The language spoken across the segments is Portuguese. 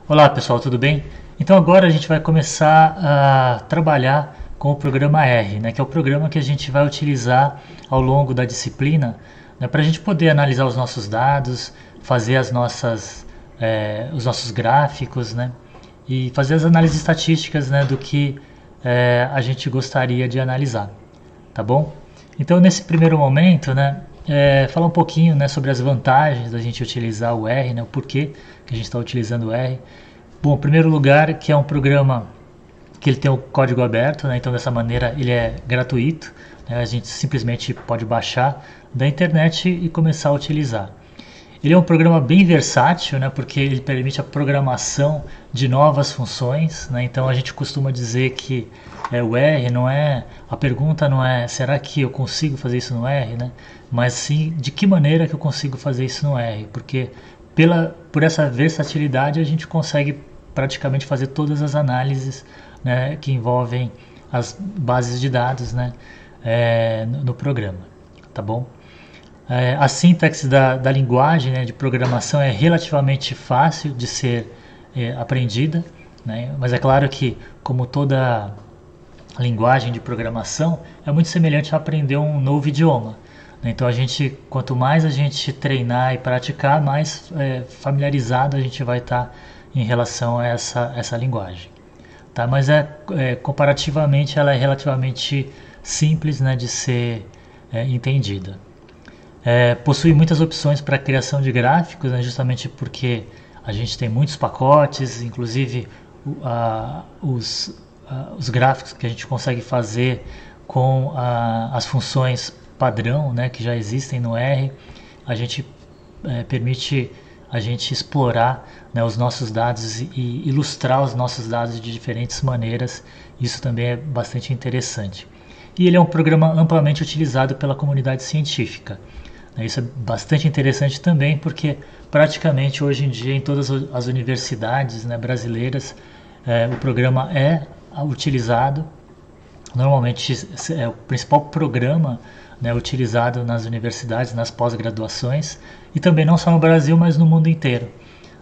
Olá pessoal, tudo bem? Então agora a gente vai começar a trabalhar com o programa R, né, que é o programa que a gente vai utilizar ao longo da disciplina, né, para a gente poder analisar os nossos dados, fazer os nossos gráficos, né, e fazer as análises estatísticas, né, do que a gente gostaria de analisar, tá bom? Então nesse primeiro momento, né, falar um pouquinho, né, sobre as vantagens da gente utilizar o R, né, o porquê que a gente está utilizando o R. Bom, em primeiro lugar, que é um programa que ele tem o código aberto, né? Então dessa maneira ele é gratuito, né? A gente simplesmente pode baixar da internet e começar a utilizar. Ele é um programa bem versátil, né? Porque ele permite a programação de novas funções, né? Então a gente costuma dizer que o R não é, a pergunta não é será que eu consigo fazer isso no R, né? Mas sim de que maneira que eu consigo fazer isso no R, porque por essa versatilidade a gente consegue praticamente fazer todas as análises, né, que envolvem as bases de dados, né, no programa, tá bom? A sintaxe da linguagem, né, de programação é relativamente fácil de ser aprendida, né, mas é claro que, como toda linguagem de programação, é muito semelhante a aprender um novo idioma. Então quanto mais a gente treinar e praticar, mais familiarizado a gente vai estar em relação a essa linguagem. Tá? Mas comparativamente ela é relativamente simples, né, de ser entendida. Possui muitas opções para a criação de gráficos, né, justamente porque a gente tem muitos pacotes, inclusive os gráficos que a gente consegue fazer com as funções padrão, né, que já existem no R, a gente permite a gente explorar, né, os nossos dados e ilustrar os nossos dados de diferentes maneiras. Isso também é bastante interessante. E ele é um programa amplamente utilizado pela comunidade científica. Isso é bastante interessante também porque praticamente hoje em dia em todas as universidades, né, brasileiras o programa é utilizado. Normalmente é o principal programa, né, utilizado nas universidades, nas pós-graduações, e também não só no Brasil, mas no mundo inteiro.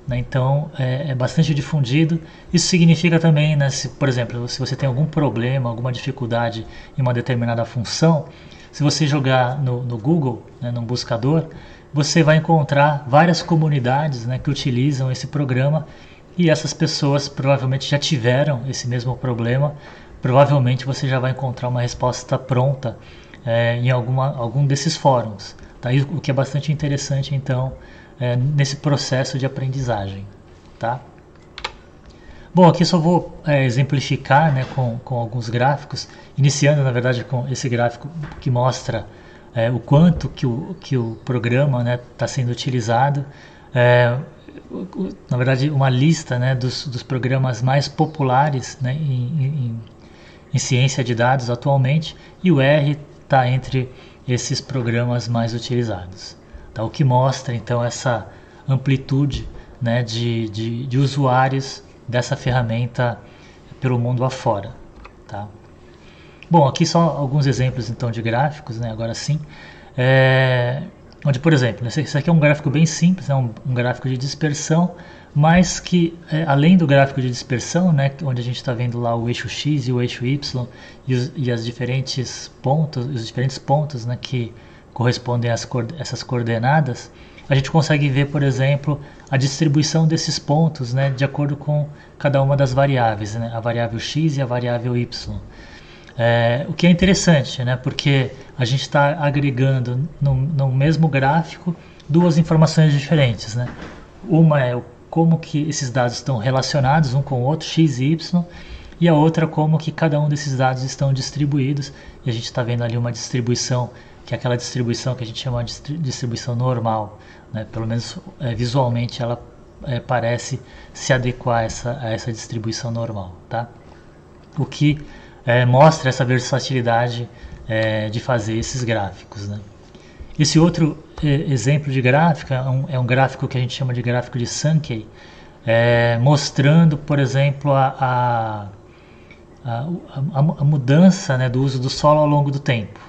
Né? Então é bastante difundido. Isso significa também, né, por exemplo, se você tem algum problema, alguma dificuldade em uma determinada função, se você jogar no Google, né, no buscador, você vai encontrar várias comunidades, né, que utilizam esse programa, e essas pessoas provavelmente já tiveram esse mesmo problema. Provavelmente você já vai encontrar uma resposta pronta em algum desses fóruns. Tá? O que é bastante interessante, então, nesse processo de aprendizagem. Tá? Bom, aqui só vou exemplificar, né, com alguns gráficos, iniciando, na verdade, com esse gráfico que mostra o quanto que o programa está sendo utilizado. Na verdade, uma lista, né, dos programas mais populares, né, em ciência de dados atualmente, e o R está entre esses programas mais utilizados. Tá? O que mostra então essa amplitude, né, de usuários dessa ferramenta pelo mundo afora. Tá? Bom, aqui só alguns exemplos então de gráficos, né, agora sim. Onde, por exemplo, esse aqui é um gráfico bem simples, é um gráfico de dispersão, mas que além do gráfico de dispersão, né, onde a gente está vendo lá o eixo X e o eixo Y e os diferentes pontos, né, que correspondem a essas coordenadas, a gente consegue ver, por exemplo, a distribuição desses pontos, né, de acordo com cada uma das variáveis, né, a variável X e a variável Y. O que é interessante, né, porque a gente está agregando no mesmo gráfico duas informações diferentes. Né? Uma é como que esses dados estão relacionados um com o outro, x e y, e a outra como que cada um desses dados estão distribuídos, e a gente está vendo ali uma distribuição, que é aquela distribuição que a gente chama de distribuição normal. Né? Pelo menos visualmente ela parece se adequar a essa distribuição normal. Tá? O que mostra essa versatilidade de fazer esses gráficos. Né? Esse outro exemplo de gráfico é um gráfico que a gente chama de gráfico de Sankey, mostrando, por exemplo, a mudança, né, do uso do solo ao longo do tempo.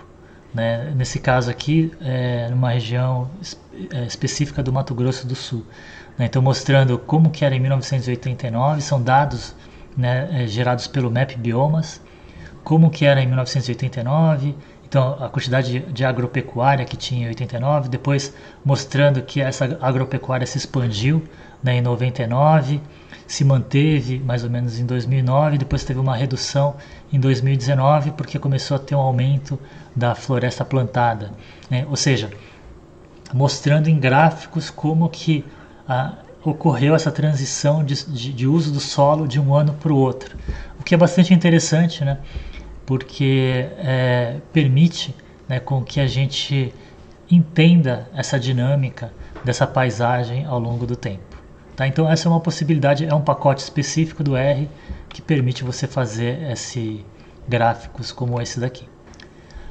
Né? Nesse caso aqui, numa região específica do Mato Grosso do Sul. né? Então mostrando como que era em 1989, são dados, né, gerados pelo Map Biomas, como que era em 1989, então a quantidade de agropecuária que tinha em 89, depois mostrando que essa agropecuária se expandiu, né, em 99, se manteve mais ou menos em 2009, depois teve uma redução em 2019 porque começou a ter um aumento da floresta plantada, né? Ou seja, mostrando em gráficos como que ocorreu essa transição de uso do solo de um ano para o outro, o que é bastante interessante, né? Porque permite, né, com que a gente entenda essa dinâmica dessa paisagem ao longo do tempo. Tá? Então essa é uma possibilidade, é um pacote específico do R que permite você fazer gráficos como esse daqui.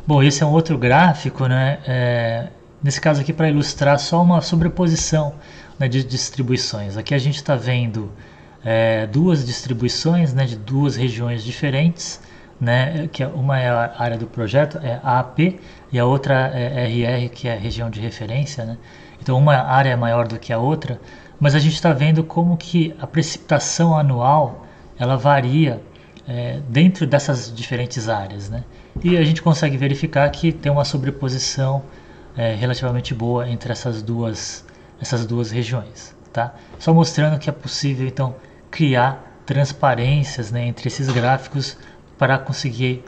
Bom, esse é um outro gráfico, né? Nesse caso aqui para ilustrar só uma sobreposição, né, de distribuições. Aqui a gente está vendo duas distribuições, né, de duas regiões diferentes, né, que uma é a área do projeto, é AAP, e a outra é RR, que é a região de referência, né? Então uma área é maior do que a outra, mas a gente está vendo como que a precipitação anual ela varia dentro dessas diferentes áreas, né? E a gente consegue verificar que tem uma sobreposição relativamente boa entre essas duas regiões, tá? Só mostrando que é possível então criar transparências, né, entre esses gráficos para conseguir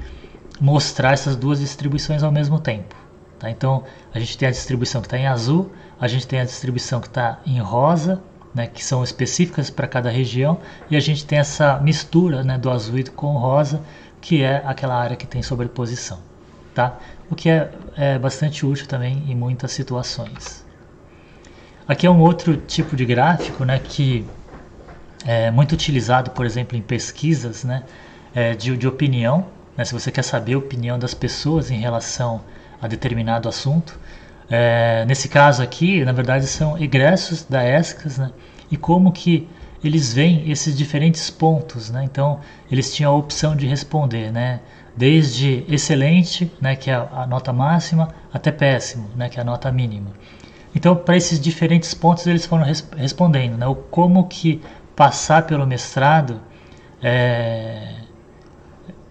mostrar essas duas distribuições ao mesmo tempo, tá? Então a gente tem a distribuição que está em azul, a gente tem a distribuição que está em rosa, né, que são específicas para cada região, e a gente tem essa mistura, né, do azul com o rosa, que é aquela área que tem sobreposição, tá? O que é bastante útil também em muitas situações. Aqui é um outro tipo de gráfico, né, que é muito utilizado, por exemplo, em pesquisas, né, de opinião, né, se você quer saber a opinião das pessoas em relação a determinado assunto. Nesse caso aqui, na verdade, são egressos da ESCAS, né, e como que eles veem esses diferentes pontos, né? Então, eles tinham a opção de responder, né, desde excelente, né, que é a nota máxima, até péssimo, né, que é a nota mínima. Então, para esses diferentes pontos, eles foram respondendo, né, o como que passar pelo mestrado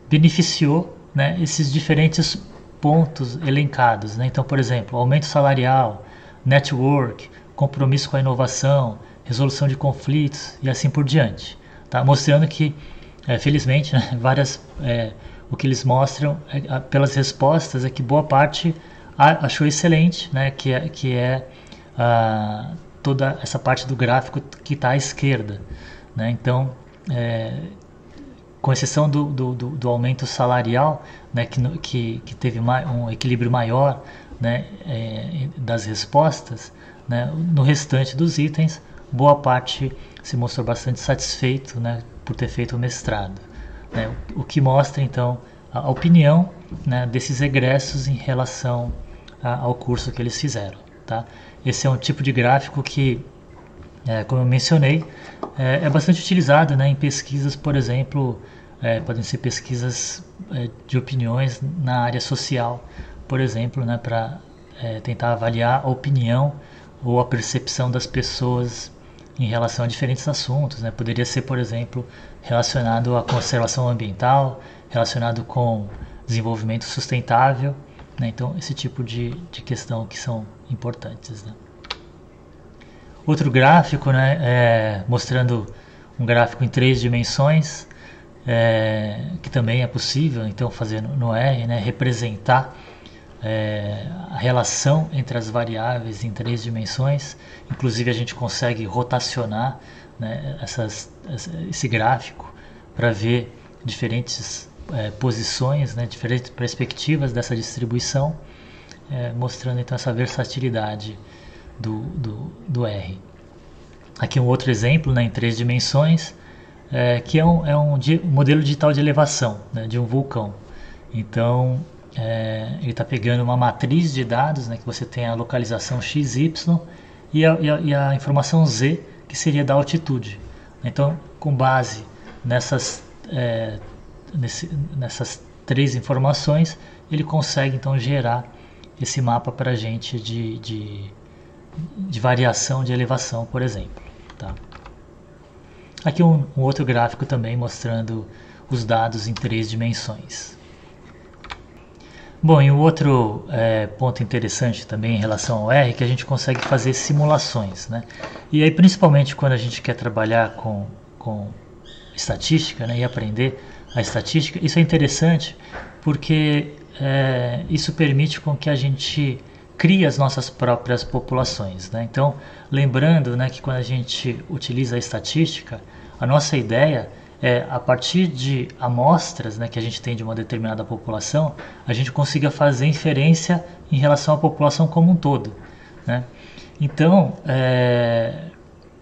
beneficiou, né, esses diferentes pontos elencados, né? Então, por exemplo, aumento salarial, network, compromisso com a inovação, resolução de conflitos e assim por diante, tá? Mostrando que, felizmente, né, o que eles mostram pelas respostas é que boa parte achou excelente, né, que é toda essa parte do gráfico que está à esquerda, né? Então, com exceção do aumento salarial, né, que teve um equilíbrio maior, né, das respostas, né, no restante dos itens, boa parte se mostrou bastante satisfeito, né, por ter feito o mestrado, né, o que mostra então a opinião, né, desses egressos em relação ao curso que eles fizeram, tá? Esse é um tipo de gráfico que, como eu mencionei, é bastante utilizado, né, em pesquisas, por exemplo, podem ser pesquisas de opiniões na área social, por exemplo, né, para tentar avaliar a opinião ou a percepção das pessoas em relação a diferentes assuntos, né? Poderia ser, por exemplo, relacionado à conservação ambiental, relacionado com desenvolvimento sustentável, né? Então, esse tipo de questão que são importantes, né? Outro gráfico, né, mostrando um gráfico em 3 dimensões, que também é possível então fazer no R, né, representar a relação entre as variáveis em 3 dimensões. Inclusive a gente consegue rotacionar, né, esse gráfico para ver diferentes posições, né, diferentes perspectivas dessa distribuição, mostrando então essa versatilidade do R. Aqui um outro exemplo, né, em 3 dimensões, que é um modelo digital de elevação, né, de um vulcão. Então, ele está pegando uma matriz de dados, né, que você tem a localização x, y e a informação z, que seria da altitude. Então, com base nessas 3 informações, ele consegue então gerar esse mapa para a gente de variação de elevação, por exemplo. tá? Aqui um outro gráfico também mostrando os dados em 3 dimensões. Bom, e o outro ponto interessante também em relação ao R é que a gente consegue fazer simulações, né? E aí principalmente quando a gente quer trabalhar com estatística, né, e aprender a estatística, isso é interessante porque isso permite com que a gente crie as nossas próprias populações, né? Então, lembrando, né, que quando a gente utiliza a estatística, a nossa ideia é, a partir de amostras, né, que a gente tem de uma determinada população, a gente consiga fazer inferência em relação à população como um todo, né? Então,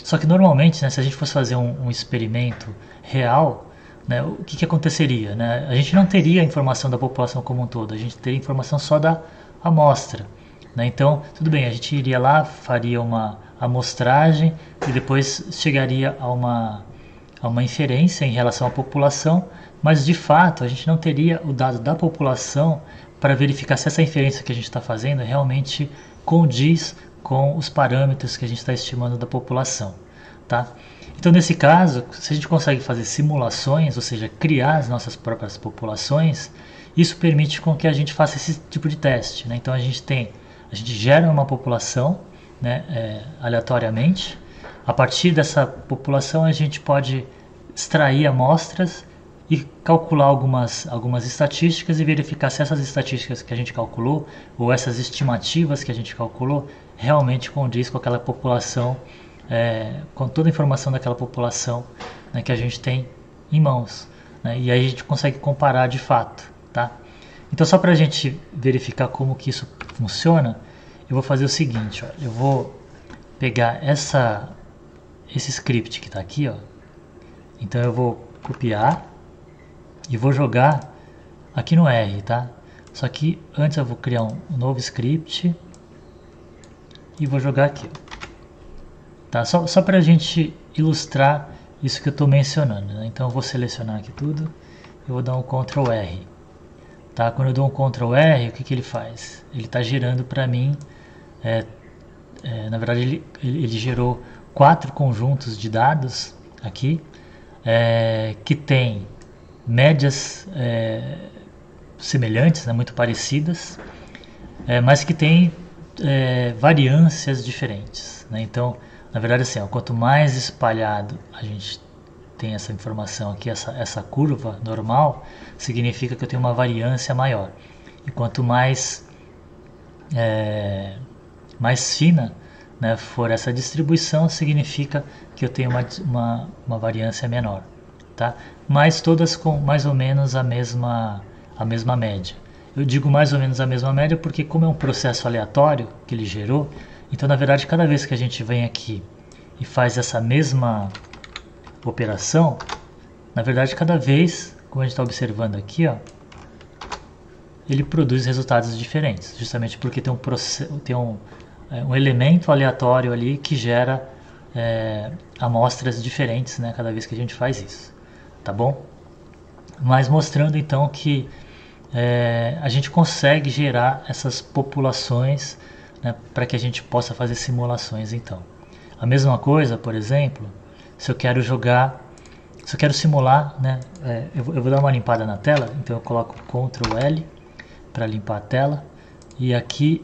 só que normalmente, né, se a gente fosse fazer um experimento real, né, o que aconteceria, né? A gente não teria a informação da população como um todo, a gente teria informação só da amostra, né? Então, tudo bem, a gente iria lá, faria uma amostragem e depois chegaria a uma inferência em relação à população, mas de fato a gente não teria o dado da população para verificar se essa inferência que a gente está fazendo realmente condiz com os parâmetros que a gente está estimando da população, tá? Então, nesse caso, se a gente consegue fazer simulações, ou seja, criar as nossas próprias populações, isso permite com que a gente faça esse tipo de teste, né? Então a gente gera uma população, né, aleatoriamente. A partir dessa população a gente pode extrair amostras e calcular algumas estatísticas e verificar se essas estatísticas que a gente calculou ou essas estimativas que a gente calculou realmente condiz com aquela população, com toda a informação daquela população, né, que a gente tem em mãos, né? E aí a gente consegue comparar de fato, tá? Então, só para a gente verificar como que isso funciona, eu vou fazer o seguinte, ó, eu vou pegar esse script que está aqui, ó. Então eu vou copiar e vou jogar aqui no R, tá? Só que antes eu vou criar um novo script e vou jogar aqui, ó. Tá? Só para a gente ilustrar isso que eu estou mencionando, né? Então eu vou selecionar aqui tudo e vou dar um Ctrl R, tá? Quando eu dou um Ctrl R, o que ele faz? Ele está gerando para mim, na verdade ele gerou 4 conjuntos de dados aqui, que tem médias semelhantes, né, muito parecidas, mas que tem variâncias diferentes, né? Então, na verdade, assim, ó, quanto mais espalhado a gente tem essa informação aqui, essa curva normal, significa que eu tenho uma variância maior. E quanto mais fina, né, for essa distribuição, significa que eu tenho uma variância menor, tá? Mas todas com mais ou menos a mesma média. Eu digo mais ou menos a mesma média porque, como é um processo aleatório que ele gerou, então, na verdade, cada vez que a gente vem aqui e faz essa mesma operação, na verdade, cada vez, como a gente está observando aqui, ó, ele produz resultados diferentes, justamente porque tem um elemento aleatório ali que gera amostras diferentes, né, cada vez que a gente faz isso, tá bom? Mas mostrando então que a gente consegue gerar essas populações, né, para que a gente possa fazer simulações. Então, a mesma coisa, por exemplo, se eu quero simular, né, eu vou dar uma limpada na tela, então eu coloco Ctrl L para limpar a tela, e aqui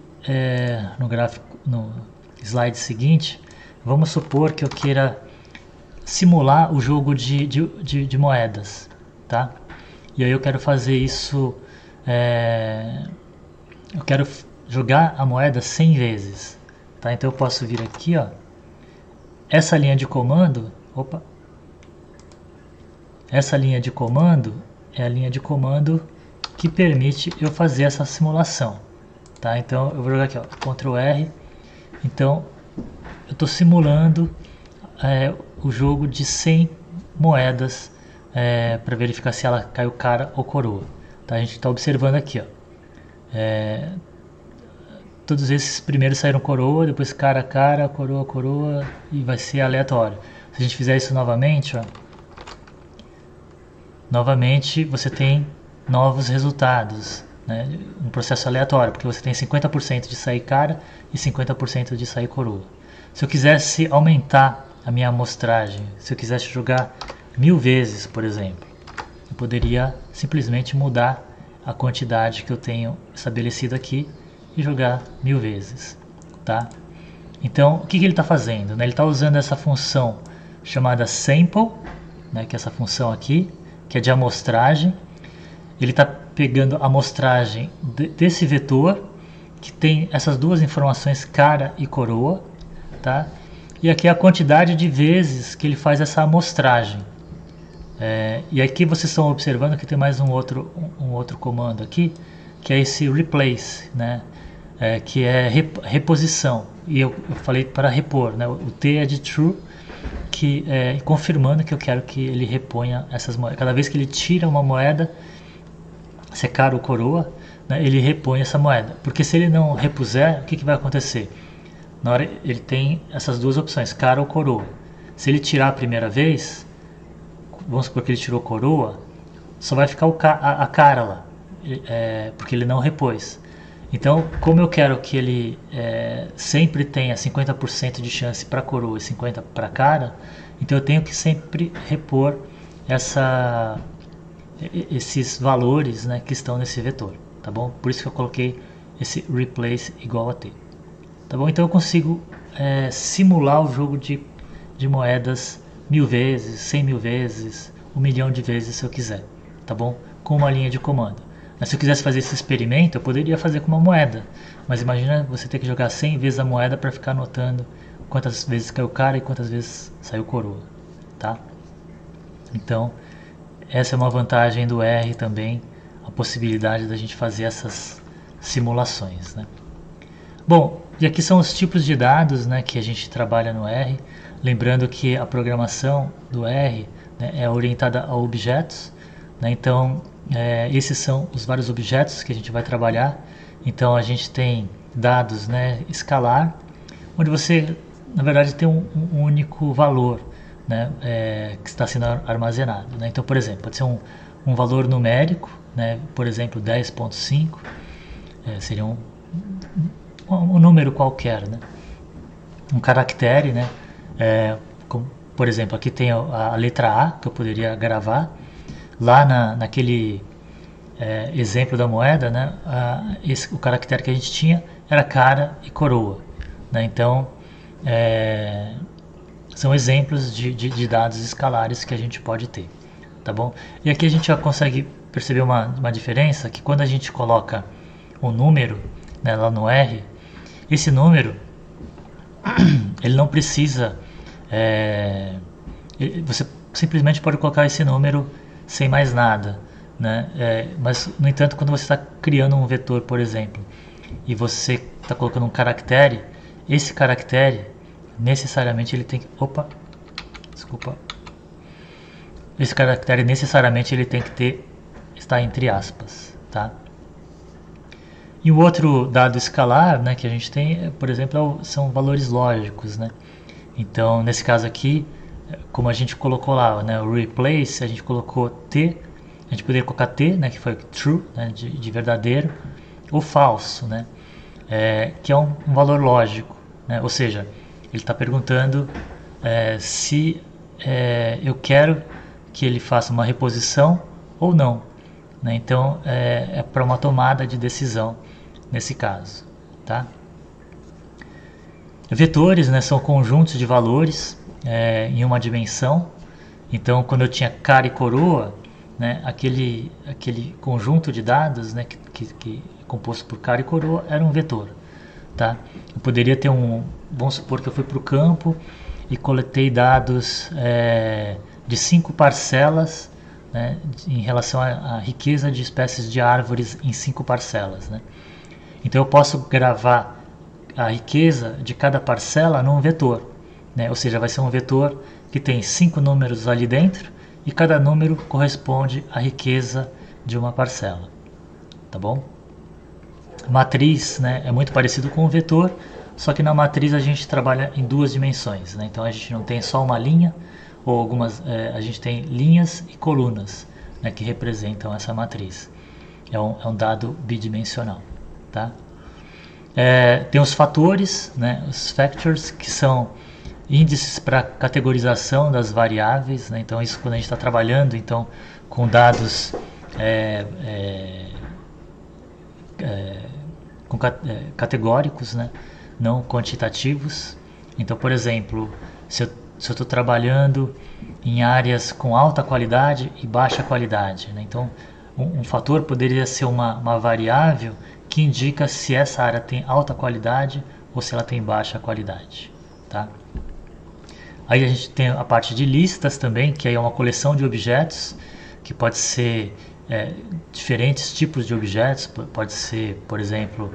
no gráfico, no slide seguinte, vamos supor que eu queira simular o jogo de moedas, tá? E aí eu quero fazer isso, eu quero jogar a moeda 100 vezes, tá? Então eu posso vir aqui, ó, essa linha de comando, essa linha de comando é a linha de comando que permite eu fazer essa simulação, tá? Então eu vou jogar aqui, ó, Ctrl R. Então eu estou simulando o jogo de 100 moedas para verificar se ela caiu cara ou coroa, tá? A gente está observando aqui, ó, todos esses primeiros saíram coroa, depois cara, coroa, coroa, e vai ser aleatório. Se a gente fizer isso novamente, ó, novamente você tem novos resultados, né? Um processo aleatório, porque você tem 50% de sair cara e 50% de sair coroa. Se eu quisesse aumentar a minha amostragem. Se eu quisesse jogar 1000 vezes, por exemplo, eu poderia simplesmente mudar a quantidade que eu tenho estabelecido aqui e jogar 1000 vezes, tá? Então, o que ele está fazendo, né? Ele está usando essa função chamada sample, né? Que é essa função aqui, que é de amostragem. Ele está pegando a amostragem desse vetor, que tem essas duas informações, cara e coroa, tá? E aqui é a quantidade de vezes que ele faz essa amostragem. E aqui vocês estão observando que tem mais um outro comando aqui, que é esse replace, né? Que é reposição. E eu falei para repor, né? O T é de true, que é confirmando que eu quero que ele reponha essas moedas. Cada vez que ele tira uma moeda, se é cara ou coroa, né, ele repõe essa moeda. Porque se ele não repuser, o que vai acontecer? Na hora ele tem essas duas opções, cara ou coroa. Se ele tirar a primeira vez, vamos supor que ele tirou coroa, só vai ficar a cara lá, porque ele não repôs. Então, como eu quero que ele sempre tenha 50% de chance para coroa e 50% para cara, então eu tenho que sempre repor esses valores, né, que estão nesse vetor, tá bom? Por isso que eu coloquei esse replace igual a t, tá bom? Então eu consigo simular o jogo de moedas 1000 vezes, 100.000 vezes, 1 milhão de vezes se eu quiser, tá bom? Com uma linha de comando. Mas se eu quisesse fazer esse experimento, eu poderia fazer com uma moeda. Mas imagina você ter que jogar 100 vezes a moeda para ficar anotando quantas vezes caiu cara e quantas vezes saiu coroa, tá? Então, essa é uma vantagem do R também, a possibilidade da gente fazer essas simulações, né? Bom, e aqui são os tipos de dados, né, que a gente trabalha no R. Lembrando que a programação do R, né, é orientada a objetos, né? Então, esses são os vários objetos que a gente vai trabalhar. Então a gente tem dados, né, escalar, onde você na verdade tem um único valor, né, que está sendo armazenado, né? Então, por exemplo, pode ser um valor numérico, né, por exemplo 10.5, seria um número qualquer, né? Um caractere, né? Por exemplo, aqui tem a letra A que eu poderia gravar. Lá naquele exemplo da moeda, né, o caractere que a gente tinha era cara e coroa, né? Então, são exemplos de dados escalares que a gente pode ter, tá bom? E aqui a gente já consegue perceber uma diferença, que quando a gente coloca um número, né, lá no R, esse número ele não precisa, você simplesmente pode colocar esse número sem mais nada, né? Mas, no entanto, quando você está criando um vetor, por exemplo, e você está colocando um caractere, esse caractere necessariamente ele tem que... Esse caractere necessariamente ele tem que estar entre aspas, tá? E o outro dado escalar, né, que a gente tem, por exemplo, são valores lógicos, né? Então, nesse caso aqui, como a gente colocou lá, né, o replace, a gente colocou t, a gente poderia colocar t, né, que foi true, né, de verdadeiro, ou falso, né, que é um valor lógico, né? Ou seja, ele está perguntando se eu quero que ele faça uma reposição ou não, né? Então é para uma tomada de decisão nesse caso, tá? Vetores, né, são conjuntos de valores em uma dimensão. Então, quando eu tinha cara e coroa, né, aquele conjunto de dados, né, que é composto por cara e coroa era um vetor, tá? Eu poderia ter vamos supor que eu fui para o campo e coletei dados de 5 parcelas, né, em relação à riqueza de espécies de árvores em 5 parcelas, né? Então eu posso gravar a riqueza de cada parcela num vetor, né? Ou seja, vai ser um vetor que tem 5 números ali dentro e cada número corresponde à riqueza de uma parcela, tá bom? Matriz, né, é muito parecido com o vetor, só que na matriz a gente trabalha em 2 dimensões, né? Então a gente não tem só uma linha, ou a gente tem linhas e colunas, né, que representam essa matriz. É um dado bidimensional, tá? Tem os fatores, né, os factors, que são índices para categorização das variáveis, né? Então isso quando a gente está trabalhando então com dados categóricos, né? Não quantitativos. Então, por exemplo, se eu estou trabalhando em áreas com alta qualidade e baixa qualidade, né? Então um fator poderia ser uma variável que indica se essa área tem alta qualidade ou se ela tem baixa qualidade, tá? Aí a gente tem a parte de listas também, que aí é uma coleção de objetos, que pode ser diferentes tipos de objetos, pode ser, por exemplo,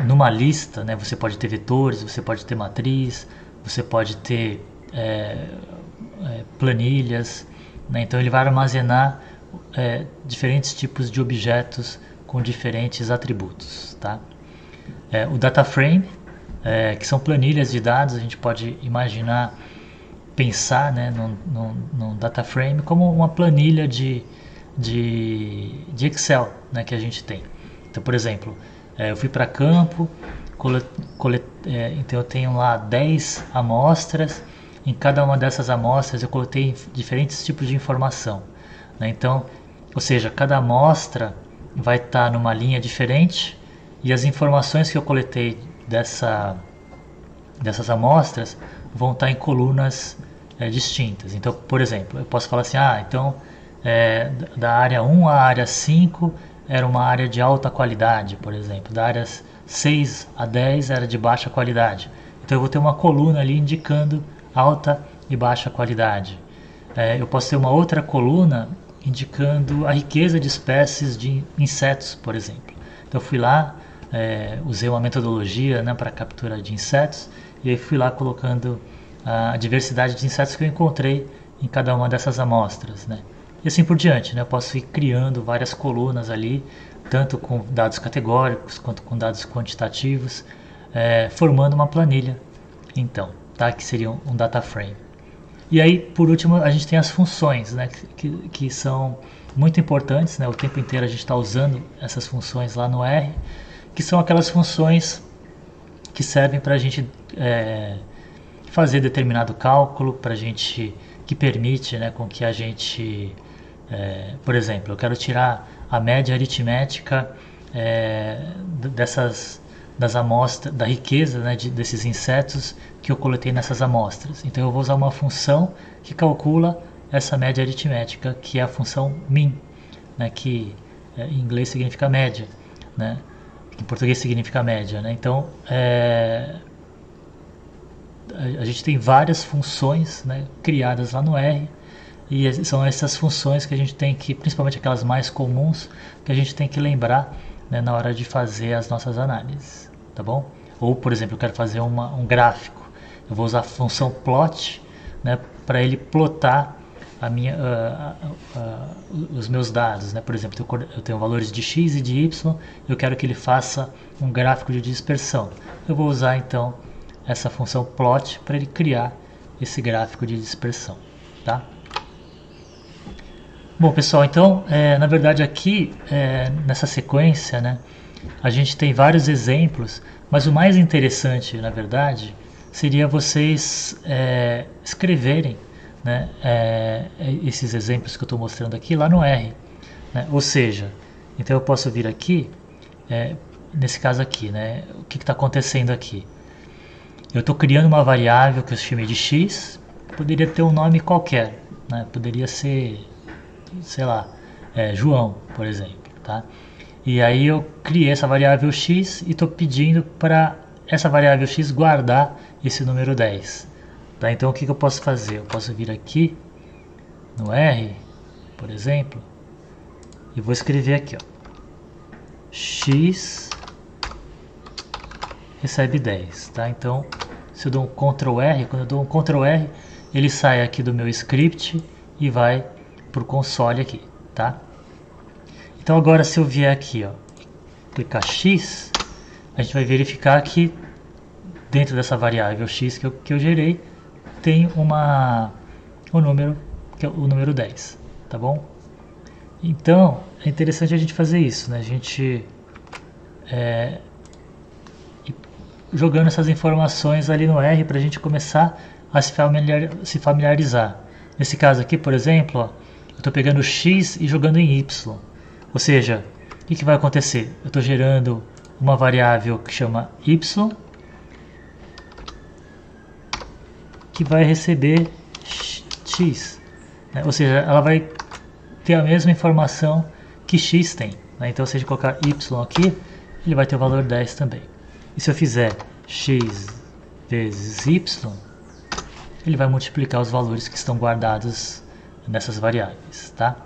numa lista, né, você pode ter vetores, você pode ter matriz, você pode ter planilhas, né? Então ele vai armazenar diferentes tipos de objetos com diferentes atributos, tá? O data frame, que são planilhas de dados, a gente pode imaginar, pensar, né, num data frame como uma planilha de Excel, né, que a gente tem. Então, por exemplo, eu fui para campo, então eu tenho lá 10 amostras, em cada uma dessas amostras eu coletei diferentes tipos de informação, né? Então, ou seja, cada amostra vai estar numa linha diferente e as informações que eu coletei dessas amostras vão estar em colunas distintas. Então, por exemplo, eu posso falar assim, então da área 1 à área 5 era uma área de alta qualidade, por exemplo. Da área 6 a 10 era de baixa qualidade. Então eu vou ter uma coluna ali indicando alta e baixa qualidade. Eu posso ter uma outra coluna indicando a riqueza de espécies de insetos, por exemplo. Então eu fui lá, usei uma metodologia, né, para captura de insetos, e aí fui lá colocando a diversidade de insetos que eu encontrei em cada uma dessas amostras, né? E assim por diante, né? Eu posso ir criando várias colunas ali, tanto com dados categóricos quanto com dados quantitativos, formando uma planilha, então, tá? Que seria um data frame. E aí, por último, a gente tem as funções, né? Que são muito importantes, né? O tempo inteiro a gente está usando essas funções lá no R, que são aquelas funções que servem para a gente fazer determinado cálculo, que permite, né, com que a gente, por exemplo, eu quero tirar a média aritmética das amostras, da riqueza, né, desses insetos que eu coletei nessas amostras. Então eu vou usar uma função que calcula essa média aritmética, que é a função min, né, que em inglês significa média, né, que em português significa média, né. Então a gente tem várias funções, né, criadas lá no R, e são essas funções que a gente tem que, principalmente aquelas mais comuns, que a gente tem que lembrar, né, na hora de fazer as nossas análises, tá bom? Ou, por exemplo, eu quero fazer um gráfico, eu vou usar a função plot, né, para ele plotar os meus dados, né? Por exemplo, eu tenho valores de x e de y, eu quero que ele faça um gráfico de dispersão. Eu vou usar então essa função plot para ele criar esse gráfico de dispersão, tá? Bom, pessoal, então, na verdade aqui, nessa sequência, né, a gente tem vários exemplos, mas o mais interessante, na verdade, seria vocês escreverem, né, esses exemplos que eu estou mostrando aqui lá no R, né? Ou seja, então eu posso vir aqui, nesse caso aqui, né, o que está acontecendo aqui? Eu estou criando uma variável que eu chamei de x, poderia ter um nome qualquer, né? Poderia ser, sei lá, João, por exemplo, tá? E aí eu criei essa variável x e estou pedindo para essa variável x guardar esse número 10, tá? Então o que eu posso fazer? Eu posso vir aqui no R, por exemplo, e vou escrever aqui, ó, x recebe 10, tá? Então, se eu dou um Ctrl R, quando eu dou um Ctrl R, ele sai aqui do meu script e vai para o console aqui, tá? Então agora se eu vier aqui, ó, clicar X, a gente vai verificar que dentro dessa variável X que eu gerei, tem um número, que é o número 10, tá bom? Então, é interessante a gente fazer isso, né? A gente jogando essas informações ali no R para a gente começar a se familiarizar. Nesse caso aqui, por exemplo, ó, eu estou pegando x e jogando em y. Ou seja, o que vai acontecer? Eu estou gerando uma variável que chama y, que vai receber x, né? Ou seja, ela vai ter a mesma informação que x tem, né? Então se a gente colocar y aqui, ele vai ter o valor 10 também. E se eu fizer x vezes y, ele vai multiplicar os valores que estão guardados nessas variáveis, tá?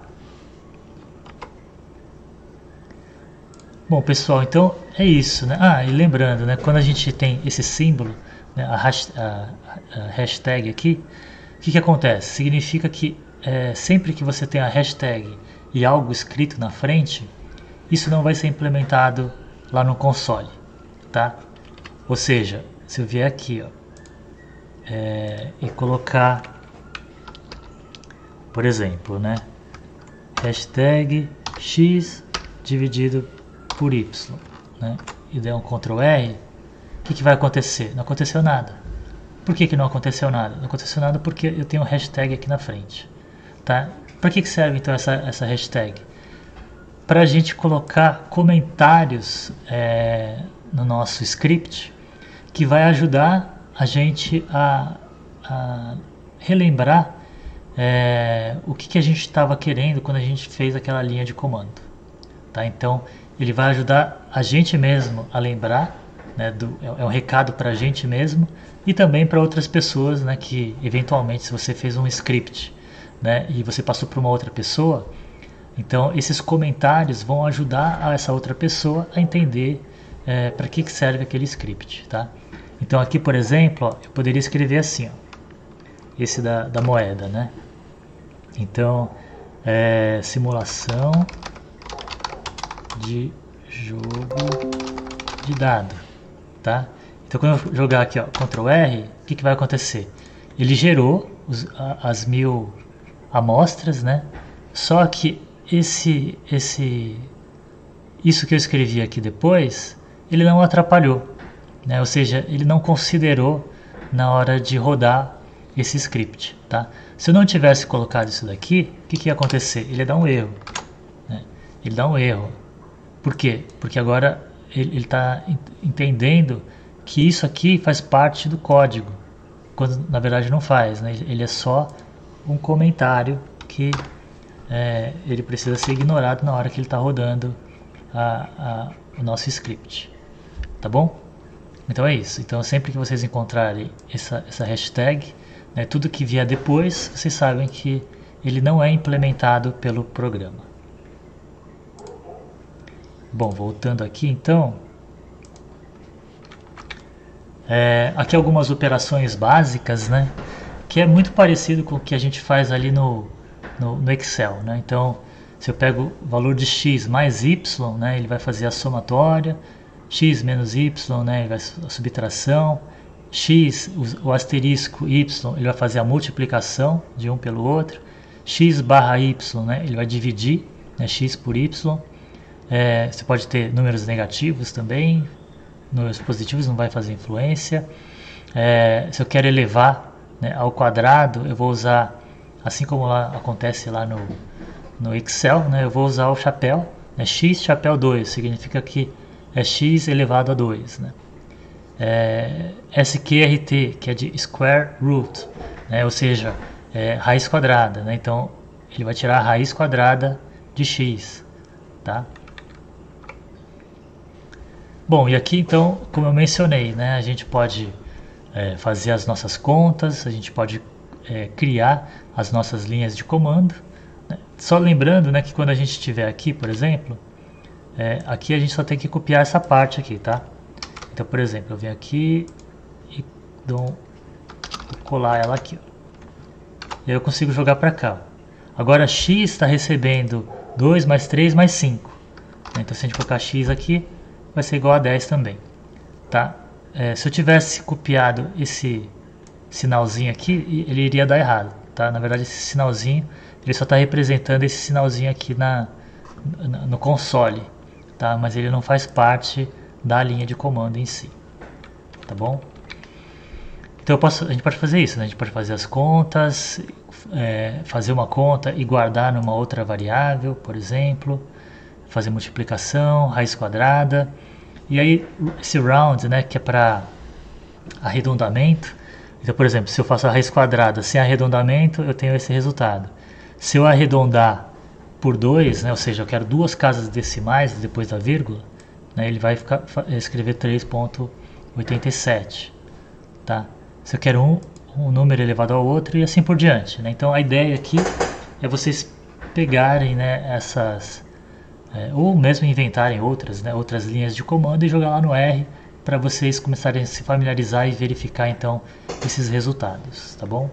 Bom, pessoal, então é isso, né? Ah, e lembrando, né, quando a gente tem esse símbolo, né, a hashtag aqui, o que acontece? Significa que sempre que você tem a hashtag e algo escrito na frente, isso não vai ser implementado lá no console, tá? Ou seja, se eu vier aqui, ó, e colocar, por exemplo, né, hashtag x dividido por y, né, e der um Ctrl R, o que vai acontecer? Não aconteceu nada. Por que não aconteceu nada? Não aconteceu nada porque eu tenho um hashtag aqui na frente, tá? Para que serve então essa hashtag? Para a gente colocar comentários no nosso script, que vai ajudar a gente a relembrar o que a gente estava querendo quando a gente fez aquela linha de comando, tá? Então ele vai ajudar a gente mesmo a lembrar, né, é um recado para a gente mesmo e também para outras pessoas, né, que eventualmente, se você fez um script, né, e você passou para uma outra pessoa, então esses comentários vão ajudar essa outra pessoa a entender para que serve aquele script, tá? Então aqui, por exemplo, ó, eu poderia escrever assim, ó, esse da moeda, né? Então, simulação de jogo de dado, tá? Então quando eu jogar aqui, ó, Ctrl R, o que vai acontecer? Ele gerou as 1000 amostras, né? Só que isso que eu escrevi aqui depois, ele não atrapalhou, né? Ou seja, ele não considerou na hora de rodar esse script, tá? Se eu não tivesse colocado isso daqui, o que ia acontecer? Ele ia dar um erro, né? Ele dá um erro. Por quê? Porque agora ele está entendendo que isso aqui faz parte do código, quando na verdade não faz, né? Ele é só um comentário que ele precisa ser ignorado na hora que ele está rodando o nosso script, tá bom? Então é isso. Então sempre que vocês encontrarem essa hashtag, né, tudo que vier depois, vocês sabem que ele não é implementado pelo programa. Bom, voltando aqui então, aqui algumas operações básicas, né, que é muito parecido com o que a gente faz ali no Excel, né? Então, se eu pego o valor de x mais y, né, ele vai fazer a somatória, x menos y, né, ele vai a subtração, x, o asterisco y, ele vai fazer a multiplicação de um pelo outro, x barra y, né, ele vai dividir, né, x por y. Você pode ter números negativos também, números positivos não vai fazer influência. Se eu quero elevar, né, ao quadrado, eu vou usar, assim como lá acontece lá no Excel, né, eu vou usar o chapéu, né, x chapéu 2, significa que é x elevado a 2, né? SQRT, que é de square root, né, ou seja, raiz quadrada, né? Então ele vai tirar a raiz quadrada de x, tá? Bom, e aqui então, como eu mencionei, né, a gente pode fazer as nossas contas, a gente pode criar as nossas linhas de comando, né? Só lembrando, né, que quando a gente estiver aqui, por exemplo, aqui a gente só tem que copiar essa parte aqui, tá? Então, por exemplo, eu venho aqui e vou colar ela aqui, ó. E aí eu consigo jogar para cá. Agora x está recebendo 2 mais 3 mais 5. Então se a gente colocar x aqui, vai ser igual a 10 também, tá? Se eu tivesse copiado esse sinalzinho aqui, ele iria dar errado, tá? Na verdade, esse sinalzinho, ele só está representando esse sinalzinho aqui no console, tá? Mas ele não faz parte da linha de comando em si, tá bom? Então a gente pode fazer isso, né? A gente pode fazer as contas, fazer uma conta e guardar numa outra variável, por exemplo, fazer multiplicação, raiz quadrada, e aí esse round, né, que é para arredondamento. Então, por exemplo, se eu faço a raiz quadrada sem arredondamento, eu tenho esse resultado. Se eu arredondar por 2, né, ou seja, eu quero duas casas decimais depois da vírgula, né, ele vai escrever 3,87, tá? Se eu quero um número elevado ao outro e assim por diante, né? Então a ideia aqui é vocês pegarem, né, essas, ou mesmo inventarem outras, né, outras linhas de comando e jogar lá no R para vocês começarem a se familiarizar e verificar então esses resultados, tá bom?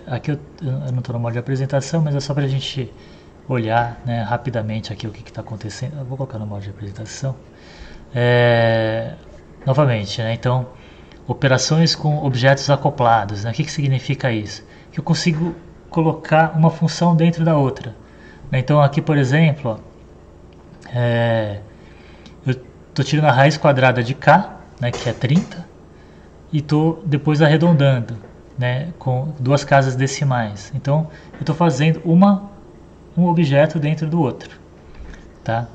Aqui eu não estou no modo de apresentação, mas é só para a gente olhar, né, rapidamente aqui o que está acontecendo. Eu vou colocar no modo de apresentação. Novamente, né, então, operações com objetos acoplados, né, o que significa isso? Que eu consigo colocar uma função dentro da outra, né? Então aqui, por exemplo, eu estou tirando a raiz quadrada de k, né, que é 30, e estou depois arredondando, né, com duas casas decimais. Então eu estou fazendo um objeto dentro do outro, tá?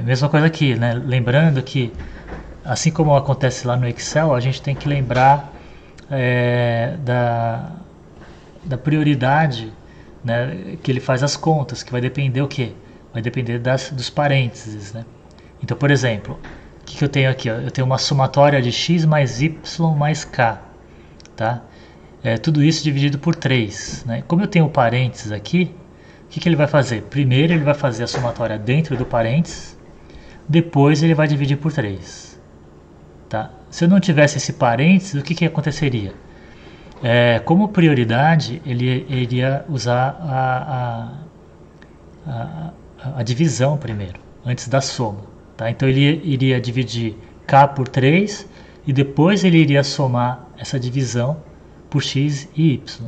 Mesma coisa aqui, né? Lembrando que, assim como acontece lá no Excel, a gente tem que lembrar da prioridade, né, que ele faz as contas, que vai depender o quê? Vai depender dos parênteses, né? Então, por exemplo, o que eu tenho aqui? Ó? Eu tenho uma somatória de x mais y mais k, tá? Tudo isso dividido por 3, né? Como eu tenho parênteses aqui, o que ele vai fazer? Primeiro ele vai fazer a somatória dentro do parênteses, depois ele vai dividir por 3. Tá? Se eu não tivesse esse parênteses, o que aconteceria? Como prioridade, ele iria usar a divisão primeiro, antes da soma. Tá? Então ele iria dividir k por 3 e depois ele iria somar essa divisão por x e y.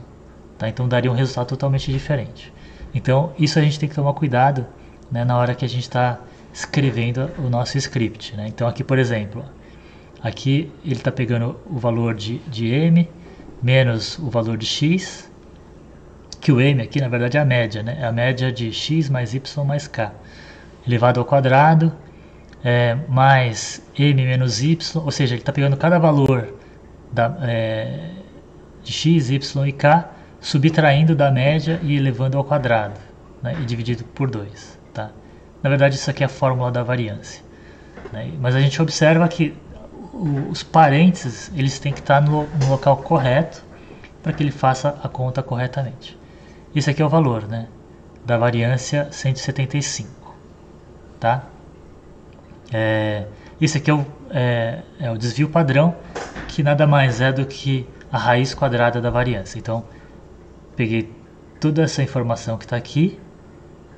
Tá? Então daria um resultado totalmente diferente. Então isso a gente tem que tomar cuidado, né, na hora que a gente está escrevendo o nosso script, né? Então aqui, por exemplo, aqui ele está pegando o valor de m menos o valor de x, que o m aqui na verdade é a média, né? É a média de x mais y mais k elevado ao quadrado, mais m menos y, ou seja, ele está pegando cada valor de x, y e k, subtraindo da média e elevando ao quadrado, né, e dividido por 2. Tá? Na verdade, isso aqui é a fórmula da variância. Né? Mas a gente observa que os parênteses eles têm que estar no local correto para que ele faça a conta corretamente. Esse aqui é o valor, né, da variância 175. Tá? Esse aqui é o desvio padrão, que nada mais é do que a raiz quadrada da variância. Então, peguei toda essa informação que está aqui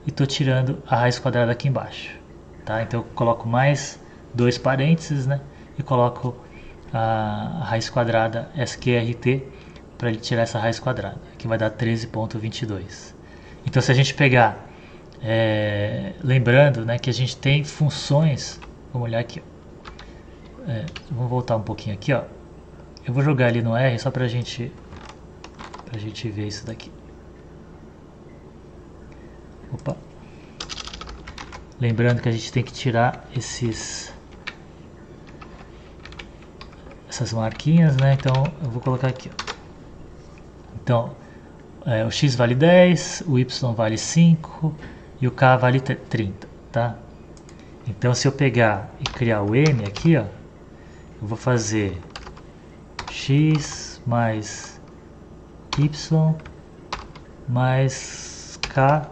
e estou tirando a raiz quadrada aqui embaixo. Tá? Então eu coloco mais dois parênteses, né, e coloco a raiz quadrada SQRT para ele tirar essa raiz quadrada, que vai dar 13,22. Então se a gente pegar, lembrando, né, que a gente tem funções, vamos olhar aqui, vamos voltar um pouquinho aqui, ó. Eu vou jogar ali no R só para a gente ver isso daqui. Opa. Lembrando que a gente tem que tirar essas marquinhas, né? Então eu vou colocar aqui, ó. Então o x vale 10, o y vale 5 e o k vale 30, tá? Então se eu pegar e criar o m aqui, ó, eu vou fazer x mais y mais k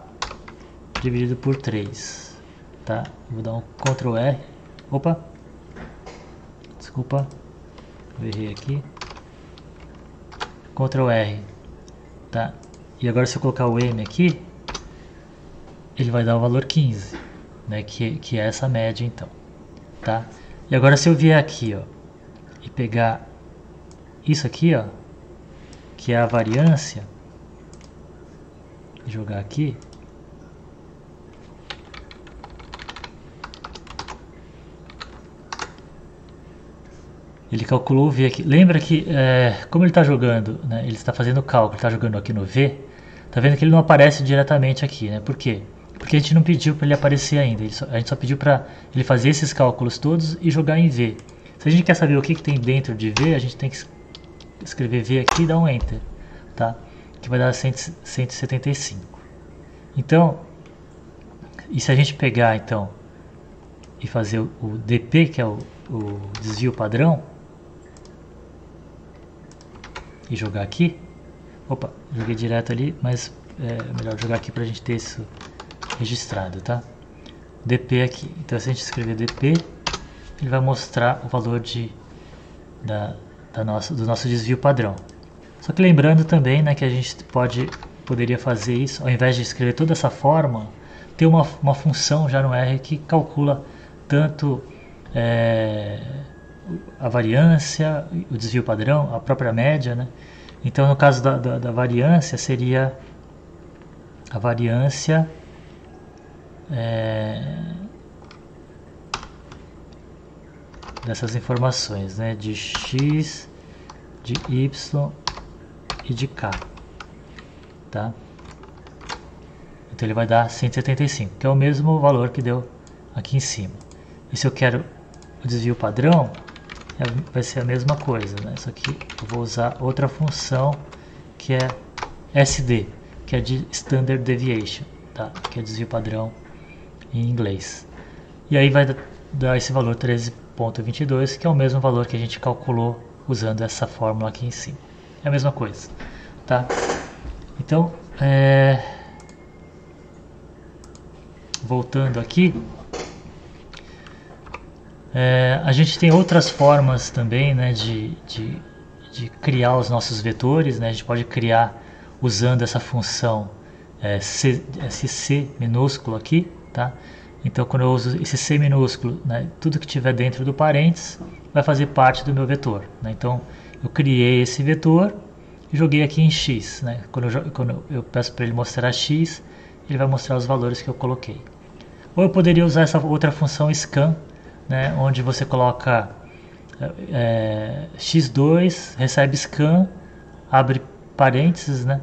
dividido por 3, tá? Vou dar um Ctrl R, opa, desculpa, eu errei aqui, Ctrl R, tá? E agora se eu colocar o m aqui, ele vai dar o valor 15, né? Que é essa média então, tá? E agora se eu vier aqui, ó, e pegar isso aqui, ó, que é a variância, jogar aqui, Ele calculou o V aqui. Lembra que, como ele está jogando, né, ele está fazendo o cálculo, está jogando aqui no V, tá vendo que ele não aparece diretamente aqui, né? Por quê? Porque a gente não pediu para ele aparecer ainda. A gente só pediu para ele fazer esses cálculos todos e jogar em V. Se a gente quer saber o que tem dentro de V, a gente tem que escrever V aqui e dar um Enter, tá? Que vai dar 175. Então, e se a gente pegar então e fazer o DP, que é o desvio padrão, e jogar aqui, opa, joguei direto ali, mas é melhor jogar aqui para a gente ter isso registrado, tá? DP aqui, então se a gente escrever DP, ele vai mostrar o valor do nosso desvio padrão. Só que lembrando também, né, que a gente poderia fazer isso, ao invés de escrever toda essa fórmula, ter uma função já no R que calcula tanto a variância, o desvio padrão, a própria média, né? Então no caso da variância seria a variância dessas informações, né? De x, de y e de k, tá? Então ele vai dar 175, que é o mesmo valor que deu aqui em cima. E se eu quero o desvio padrão, vai ser a mesma coisa, né? Só que eu vou usar outra função que é SD, que é de Standard Deviation, tá? Que é desvio padrão em inglês. E aí vai dar esse valor 13,22, que é o mesmo valor que a gente calculou usando essa fórmula aqui em cima. É a mesma coisa, tá? Então, voltando aqui, a gente tem outras formas também, né, de criar os nossos vetores, né? A gente pode criar usando essa função esse C minúsculo aqui, tá? Então quando eu uso esse C minúsculo, né, tudo que tiver dentro do parênteses vai fazer parte do meu vetor, né? Então eu criei esse vetor e joguei aqui em X, né? Quando eu peço para ele mostrar X, ele vai mostrar os valores que eu coloquei. Ou eu poderia usar essa outra função scan, né, onde você coloca x2, recebe scan, abre parênteses, né,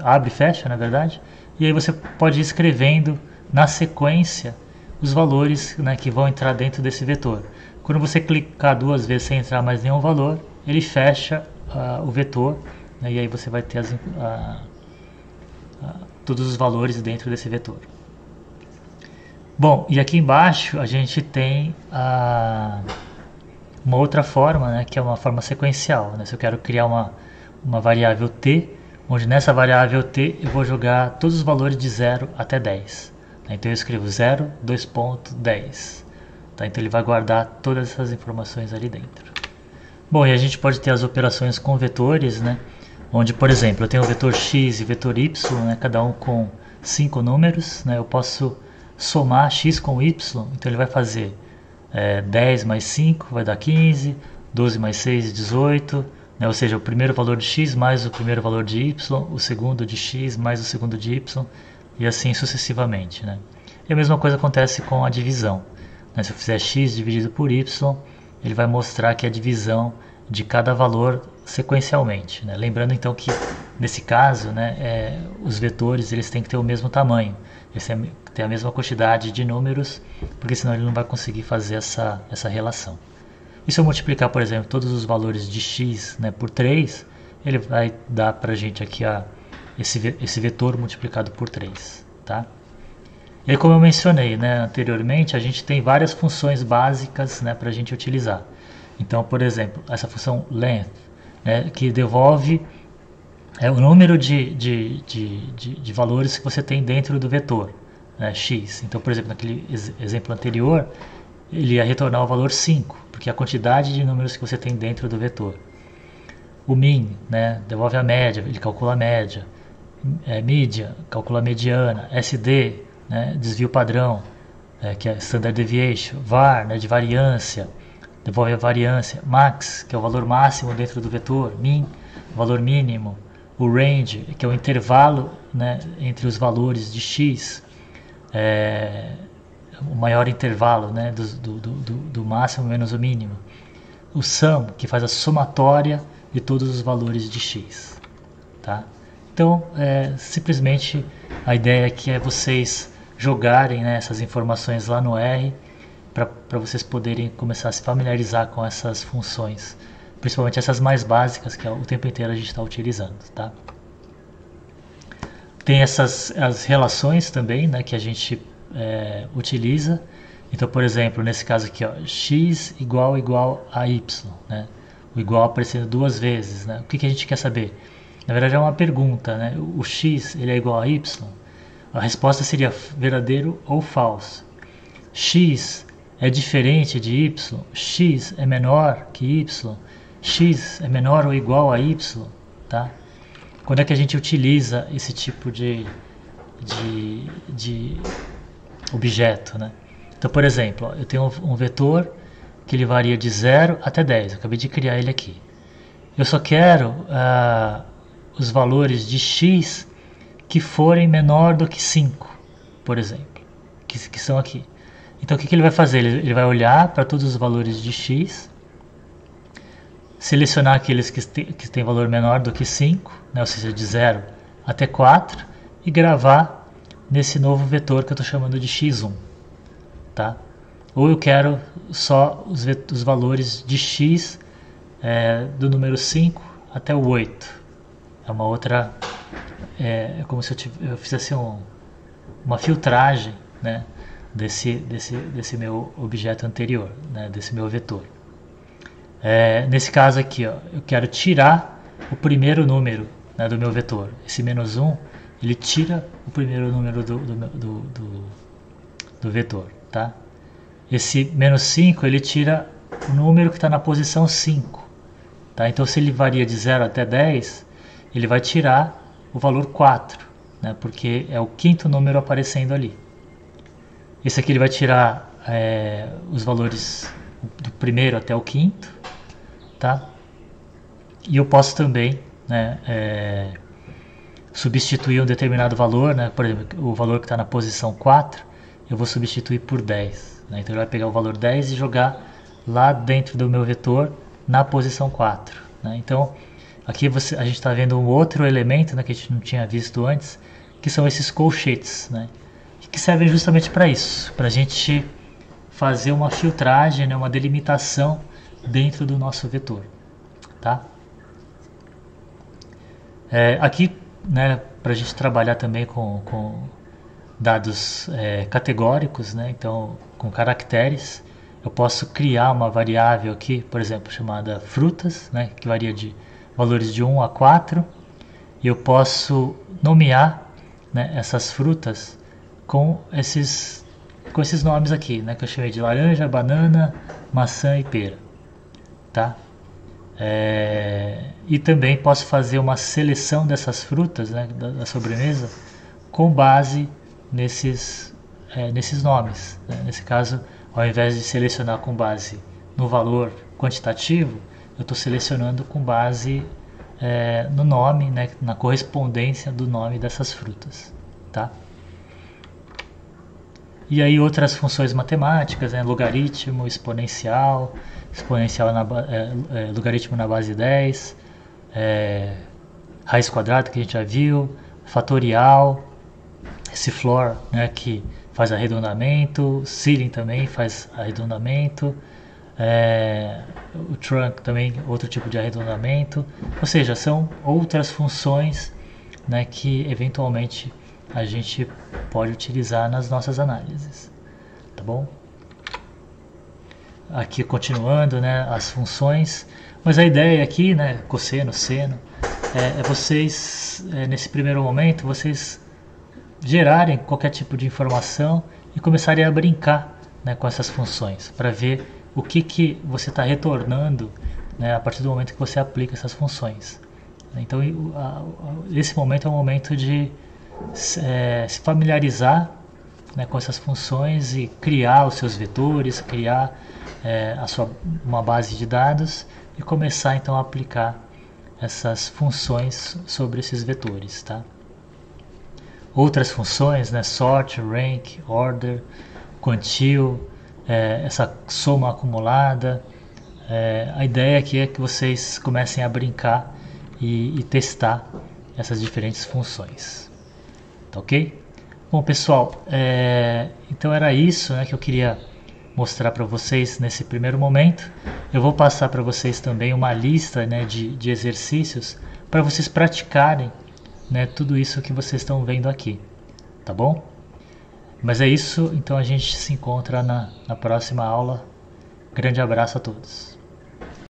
abre e fecha, na verdade, e aí você pode ir escrevendo na sequência os valores, né, que vão entrar dentro desse vetor. Quando você clicar duas vezes sem entrar mais nenhum valor, ele fecha o vetor, né, e aí você vai ter todos os valores dentro desse vetor. Bom, e aqui embaixo a gente tem uma outra forma, né, que é uma forma sequencial, né? Se eu quero criar uma variável t, onde nessa variável t eu vou jogar todos os valores de 0 até 10. Tá? Então eu escrevo 0, 2.10. Tá? Então ele vai guardar todas essas informações ali dentro. Bom, e a gente pode ter as operações com vetores, né? Onde, por exemplo, eu tenho o vetor x e o vetor y, né, cada um com 5 números, né? Eu posso somar x com y, então ele vai fazer 10 mais 5 vai dar 15, 12 mais 6, 18, né? Ou seja, o primeiro valor de x mais o primeiro valor de y, o segundo de x mais o segundo de y, e assim sucessivamente, né? E a mesma coisa acontece com a divisão, né? Se eu fizer x dividido por y, ele vai mostrar que é a divisão de cada valor sequencialmente, né? Lembrando então que nesse caso, né, os vetores eles têm que ter o mesmo tamanho, eles têm que ter a mesma quantidade de números, porque senão ele não vai conseguir fazer essa relação. E se eu multiplicar, por exemplo, todos os valores de x, né, por 3, ele vai dar para a gente aqui esse vetor multiplicado por 3. Tá? E aí, como eu mencionei, né, anteriormente, a gente tem várias funções básicas, né, para a gente utilizar. Então, por exemplo, essa função length, né, que devolve o número de valores que você tem dentro do vetor, né, x. Então, por exemplo, naquele exemplo anterior, ele ia retornar o valor 5, porque é a quantidade de números que você tem dentro do vetor. O min, né, devolve a média, ele calcula a média. Median, calcula a mediana. SD, né, desvio padrão, que é Standard Deviation. Var, né, de variância, devolve a variância. Max, que é o valor máximo dentro do vetor. Min, valor mínimo. O range, que é o intervalo, né, entre os valores de x, o maior intervalo, né, do máximo menos o mínimo. o sum, que faz a somatória de todos os valores de x. Tá? Então, simplesmente a ideia aqui é vocês jogarem, né, essas informações lá no R para vocês poderem começar a se familiarizar com essas funções, principalmente essas mais básicas que o tempo inteiro a gente está utilizando. Tá? Tem as relações também, né, que a gente utiliza. Então, por exemplo, nesse caso aqui, ó, x igual a y, né? O igual aparecendo duas vezes, né? O que a gente quer saber? Na verdade é uma pergunta, né? O x ele é igual a y? A resposta seria verdadeiro ou falso. X é diferente de y? X é menor que y? X é menor ou igual a y? Tá? Quando é que a gente utiliza esse tipo de objeto, né? Então, por exemplo, ó, eu tenho um vetor que ele varia de 0 até 10. Eu acabei de criar ele aqui. Eu só quero os valores de x que forem menor do que 5, por exemplo, que são aqui. Então, o que ele vai fazer? Ele vai olhar para todos os valores de x, selecionar aqueles que têm valor menor do que 5, né, ou seja, de 0 até 4, e gravar nesse novo vetor que eu estou chamando de x1. Tá? Ou eu quero só os valores de x do número 5 até o 8. É uma outra... É como se eu fizesse uma filtragem, né, desse meu objeto anterior, né, desse meu vetor. Nesse caso aqui, ó, eu quero tirar o primeiro número, né, do meu vetor. Esse menos 1, ele tira o primeiro número do vetor. Tá? Esse menos 5 ele tira o número que está na posição 5. Tá? Então, se ele varia de 0 até 10, ele vai tirar o valor 4, né? Porque é o quinto número aparecendo ali. Esse aqui ele vai tirar os valores do primeiro até o quinto. Tá? E eu posso também, né, substituir um determinado valor, né? Por exemplo, o valor que está na posição 4, eu vou substituir por 10. Né? Então ele vai pegar o valor 10 e jogar lá dentro do meu vetor na posição 4. Né? Então aqui a gente está vendo um outro elemento, né, que a gente não tinha visto antes, que são esses colchetes, né? Que servem justamente para isso, para a gente fazer uma filtragem, né, uma delimitação dentro do nosso vetor. Tá? Aqui, né, para a gente trabalhar também com dados categóricos, né? Então com caracteres, eu posso criar uma variável aqui, por exemplo, chamada frutas, né? Que varia de valores de 1 a 4, e eu posso nomear, né, essas frutas com esses nomes aqui, né? Que eu chamei de laranja, banana, maçã e pera. Tá? E também posso fazer uma seleção dessas frutas, né, da sobremesa com base nesses nomes. Né? Nesse caso, ao invés de selecionar com base no valor quantitativo, eu estou selecionando com base no nome, né, na correspondência do nome dessas frutas. Tá? E aí outras funções matemáticas, né, logaritmo, exponencial logaritmo na base 10, raiz quadrada que a gente já viu, fatorial, esse floor, né, que faz arredondamento, ceiling também faz arredondamento, o trunk também outro tipo de arredondamento, ou seja, são outras funções, né, que eventualmente a gente pode utilizar nas nossas análises, tá bom? Aqui continuando, né, as funções, mas a ideia aqui, né, cosseno, seno, vocês, nesse primeiro momento, vocês gerarem qualquer tipo de informação e começarem a brincar, né, com essas funções, para ver o que você está retornando, né, a partir do momento que você aplica essas funções. Então, esse momento é um momento de se familiarizar, né, com essas funções e criar os seus vetores, criar uma base de dados e começar então a aplicar essas funções sobre esses vetores. Tá? Outras funções, né, sort, rank, order, quantile, essa soma acumulada, A ideia aqui é que vocês comecem a brincar e testar essas diferentes funções. Tá ok? Bom, pessoal, então era isso, né, que eu queria mostrar para vocês nesse primeiro momento. Eu vou passar para vocês também uma lista, né, de exercícios para vocês praticarem, né, tudo isso que vocês estão vendo aqui, tá bom? Mas é isso, então a gente se encontra na próxima aula. Grande abraço a todos.